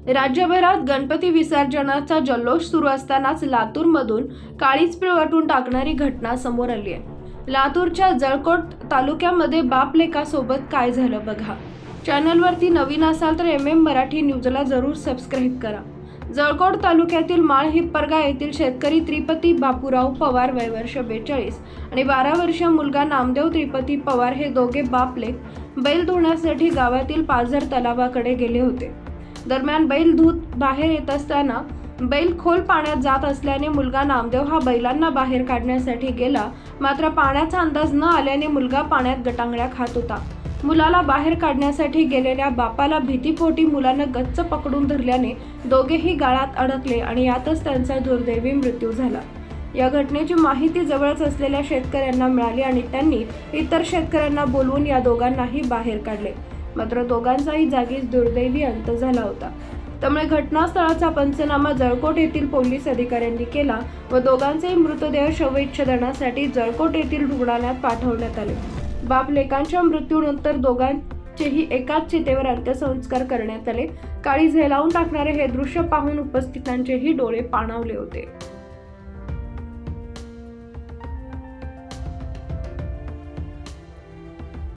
राज्यभरात गणपती विसर्जनाचा जल्लोष सुरू असतानाच लातूरमधून काळीच पिळवटून टाकणारी घटना समोर आली आहे। लातूरच्या जळकोट तालुक्यामध्ये बाप लेकासोबत काय झालं बघा। चॅनलवरती नवीन असाल तर मराठी न्यूजला जरूर सबस्क्राईब करा। जळकोट तालुक्यातील माळ हिप्परगा येथील शेतकरी त्रिपती बापूराव पवार वय वर्ष 42 आणि 12 वर्षीय मुलगा नामदेव त्रिपती पवार हे दोघे बापलेक बैल धुण्यासाठी गावातील पाझर तलावाकडे गेले होते। दरम्यान बैल धूत बाहेर येत असताना बैल खोल पाण्यात जात असल्याने मुलगा नामदेव हा बैलांना बाहेर काढण्यासाठी गेला, मात्र पाण्याचा अंदाज न आल्याने मुलगा पाण्यात गटांगळ्या खात होता। मुलाला बाहेर काढण्यासाठी गेलेल्या बापाला भीतीपोटी मुलानं गच्च पकडून धरल्याने दोघेही गाळात अडकले आणि यातच त्यांचा दुर्दैवी मृत्यू झाला। या घटनेची माहिती जवळच असलेल्या शेतकऱ्यांना मिळाली आणि त्यांनी इतर शेतकऱ्यांना बोलवून या दोघांनाही बाहेर काढले, मात्र दोघांचाही जागीच दुर्दैवी अंत झाला होता। त्यामुळे घटनास्थळाचा पंचनामा जळकोट येथील पोलीस अधिकाऱ्यांनी केला व दोघांचे मृतदेह शवविच्छेदनासाठी जळकोट येथील रुग्णालयात पाठवण्यात आले। बाप लेकांच्या मृत्यूनंतर दोघांचेही एकाच चितेवर अंत्यसंस्कार करण्यात आले। काळी झेलावून टाकणारे हे दृश्य पाहून उपस्थितांचेही डोळे पाणावले होते।